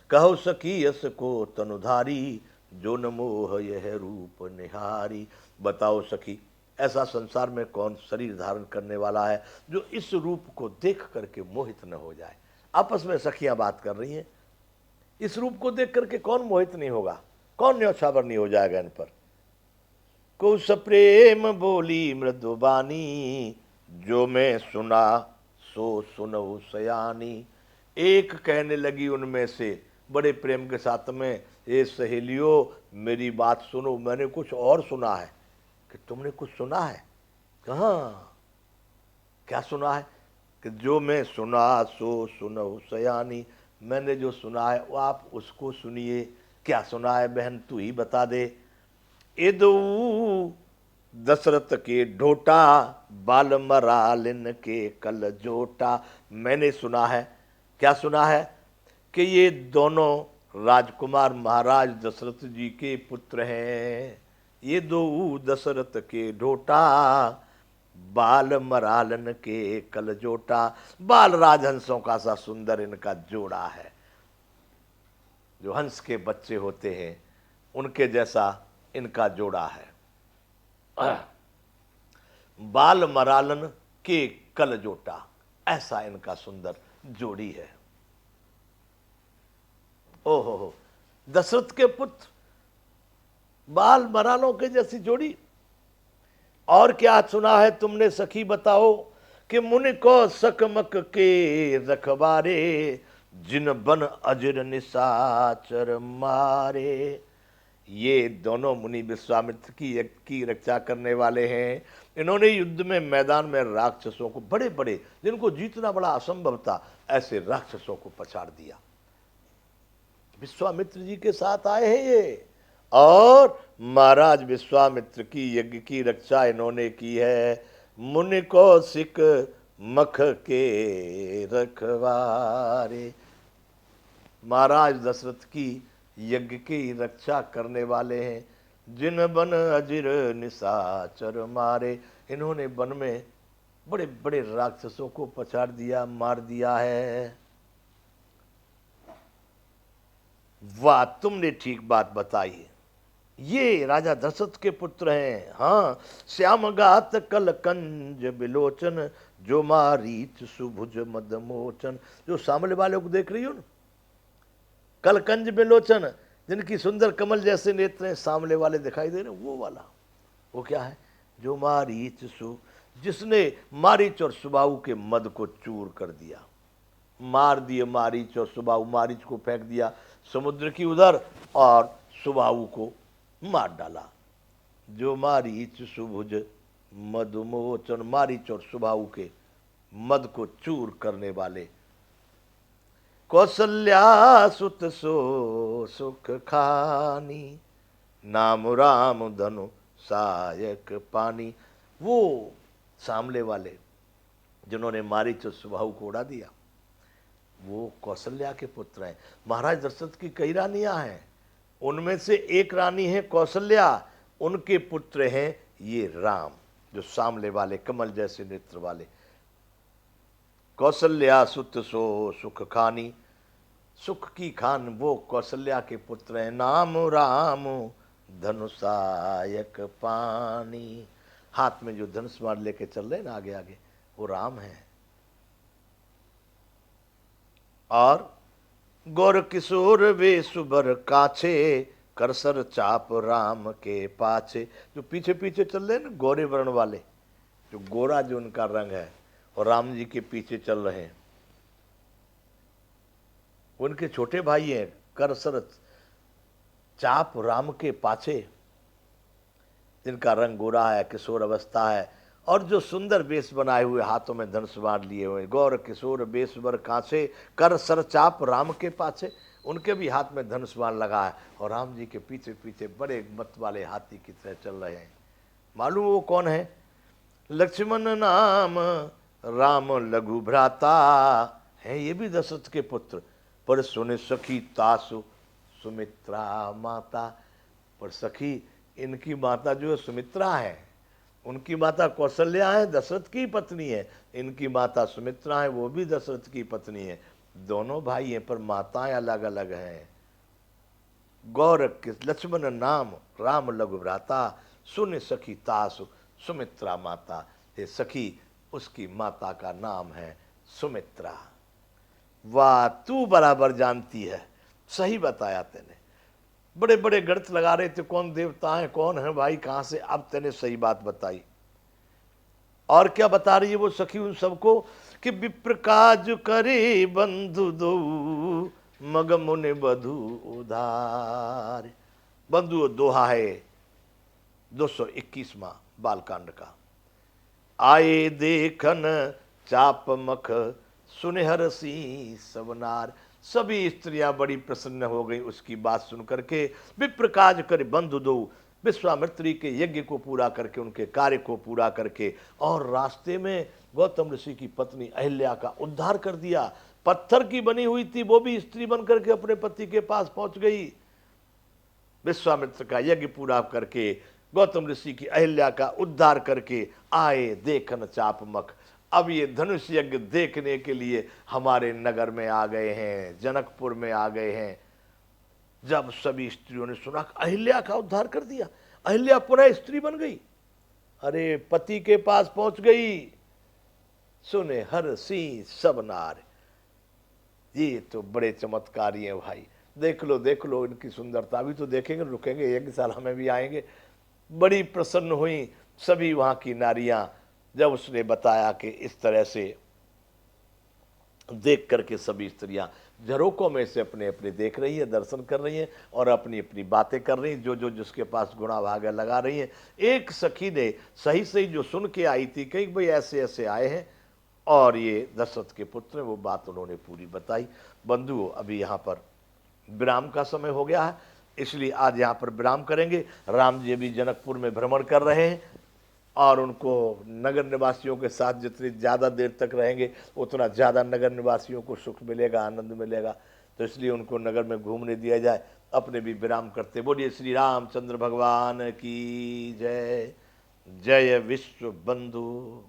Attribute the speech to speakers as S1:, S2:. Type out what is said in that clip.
S1: कहो सखी यस को तनुधारी, जो न मोह यह रूप निहारी। बताओ सखी, ऐसा संसार में कौन शरीर धारण करने वाला है जो इस रूप को देख करके मोहित न हो जाए। आपस में सखियां बात कर रही हैं, इस रूप को देख करके कौन मोहित नहीं होगा, कौन न्यौछावर नहीं हो जाएगा इन पर। कुश प्रेम बोली मृदुबानी, जो मैं सुना सो सुनऊ सयानी। एक कहने लगी उनमें से बड़े प्रेम के साथ में, ये सहेलियों मेरी बात सुनो, मैंने कुछ और सुना है। कि तुमने कुछ सुना है? कहाँ, क्या सुना है? कि जो मैं सुना सो सुनऊ सयानी, मैंने जो सुना है वो आप उसको सुनिए। क्या सुना है बहन, तू ही बता दे। इदू दशरथ के ढोटा, बाल मरालिन के कल जोटा। मैंने सुना है, क्या सुना है? कि ये दोनों राजकुमार महाराज दशरथ जी के पुत्र हैं। ये दो दशरथ के ढोटा, बाल मरालन के कल जोटा। बाल राजहंसों का सा सुंदर इनका जोड़ा है, जो हंस के बच्चे होते हैं उनके जैसा इनका जोड़ा है। बाल मरालन के कल जोटा, ऐसा इनका सुंदर जोड़ी है। ओहो हो, दशरथ के पुत्र, बाल मरालों के जैसी जोड़ी। और क्या सुना है तुमने सखी बताओ? कि मुनि को सकमक के रखबारे, जिन बन अजर निशाचर मारे। ये दोनों मुनि विश्वामित्र की रक्षा करने वाले हैं। इन्होंने युद्ध में मैदान में राक्षसों को, बड़े बड़े जिनको जीतना बड़ा असंभव था, ऐसे राक्षसों को पछाड़ दिया। विश्वामित्र जी के साथ आए हैं ये, और महाराज विश्वामित्र की यज्ञ की रक्षा इन्होंने की है। मुनि कौशिक मख के रखवारे, महाराज दशरथ की यज्ञ की रक्षा करने वाले हैं। जिन बन अजिर निशाचर मारे, इन्होंने वन में बड़े बड़े राक्षसों को पछाड़ दिया, मार दिया है। वाह, तुमने ठीक बात बताई है, ये राजा दशरथ के पुत्र हैं। हाँ, श्याम गात कल कंज बिलोचन, जो मारीच सुभुज मदमोचन। जो सामने वाले को देख रही हो ना, कल कंज बिलोचन, जिनकी सुंदर कमल जैसे नेत्र हैं, सामने वाले दिखाई दे रहे, वो वाला, वो क्या है? जो मारीच सु, जिसने मारीच और सुबाहु के मद को चूर कर दिया, मार दिए मारीच और सुबाहु। मारीच को फेंक दिया समुद्र की उधर, और सुबाहु को मार डाला। जो मारीच सुभुज मधुमोचन, मारीच और सुबाहु के मद को चूर करने वाले। कौशल्या सुत सो सुख खानी, नाम राम धनु सायक पानी। वो सामले वाले जिन्होंने मारीच और सुबाहु को उड़ा दिया, वो कौशल्या के पुत्र हैं। महाराज दशरथ की कई रानियां हैं, उनमें से एक रानी है कौशल्या, उनके पुत्र हैं ये राम, जो सामले वाले कमल जैसे नेत्र वाले। कौशल्या सुत सो सुख खानी, सुख की खान वो कौशल्या के पुत्र हैं। नाम राम धनुषायक पानी, हाथ में जो धनुष मार लेके चल रहे हैं ना आगे आगे, वो राम है। और गौर किशोर वे सुबर काछे, करसर चाप राम के पाछे। जो पीछे पीछे चल रहे हैं ना, गोरे वर्ण वाले, जो गोरा जो उनका रंग है, और राम जी के पीछे चल रहे हैं, उनके छोटे भाई हैं। करसर चाप राम के पाछे, जिनका रंग गोरा है, किशोर अवस्था है, और जो सुंदर वेश बनाए हुए, हाथों में धनुष बाण लिए हुए। गौर किशोर वेश बर काछे, कर सर चाप राम के पाछे, उनके भी हाथ में धनुष बाण लगा है, और राम जी के पीछे पीछे बड़े मत वाले हाथी की तरह चल रहे हैं। मालूम वो कौन है? लक्ष्मण नाम राम लघु भ्राता है, ये भी दशरथ के पुत्र। पर सुने सखी तासु सुमित्रा माता, पर सखी इनकी माता जो है सुमित्रा है, उनकी माता कौशल्या है, दशरथ की पत्नी है। इनकी माता सुमित्रा है, वो भी दशरथ की पत्नी है। दोनों भाई हैं पर माताएं अलग अलग हैं। गौरक के लक्ष्मण नाम राम लघु भ्राता, सुन सखी तासु सुमित्रा माता। हे सखी, उसकी माता का नाम है सुमित्रा। वाह, तू बराबर जानती है, सही बताया तेने। बड़े बड़े गणित लगा रहे थे कौन देवता है कौन है भाई कहां से, अब तेने सही बात बताई। और क्या बता रही है वो सखी उन सबको कि विप्र काज करे बंधु दो, मग मुनि बधु उधार। बंधु दोहा है 221वां बालकांड का। आए देखन चाप मख, सुनहर सी सबनार। सभी स्त्रियां बड़ी प्रसन्न हो गई उसकी बात सुनकर के। विप्र काज कर बंधु दो, विश्वामित्री के यज्ञ को पूरा करके उनके कार्य को पूरा करके, और रास्ते में गौतम ऋषि की पत्नी अहिल्या का उद्धार कर दिया। पत्थर की बनी हुई थी वो भी स्त्री बन करके अपने पति के पास पहुंच गई। विश्वामित्र का यज्ञ पूरा करके, गौतम ऋषि की अहिल्या का उद्धार करके आए देखन चापमख। अब ये धनुष यज्ञ देखने के लिए हमारे नगर में आ गए हैं, जनकपुर में आ गए हैं। जब सभी स्त्रियों ने सुना अहिल्या का उद्धार कर दिया, अहिल्या पुनः स्त्री बन गई, अरे पति के पास पहुंच गई। सुने हर सी सब नार। ये तो बड़े चमत्कारी हैं भाई। देख लो इनकी सुंदरता। अभी तो देखेंगे, रुकेंगे एक साल हमें भी आएंगे। बड़ी प्रसन्न हुई सभी वहां की नारियां जब उसने बताया कि इस तरह से देख करके सभी स्त्रियां झरोकों में से अपने अपने देख रही है, दर्शन कर रही हैं और अपनी अपनी बातें कर रही हैं, जो जो जिसके पास गुणा भाग है लगा रही हैं। एक सखी ने सही सही जो सुन के आई थी, कहीं भाई ऐसे ऐसे आए हैं और ये दशरथ के पुत्र हैं, वो बात उन्होंने पूरी बताई। बंधुओं, अभी यहाँ पर विराम का समय हो गया है, इसलिए आज यहाँ पर विराम करेंगे। राम जी अभी जनकपुर में भ्रमण कर रहे हैं और उनको नगर निवासियों के साथ जितनी ज़्यादा देर तक रहेंगे उतना ज़्यादा नगर निवासियों को सुख मिलेगा, आनंद मिलेगा। तो इसलिए उनको नगर में घूमने दिया जाए। अपने भी विराम करते बोलिए श्री रामचंद्र भगवान की जय। जय विश्व बंधु।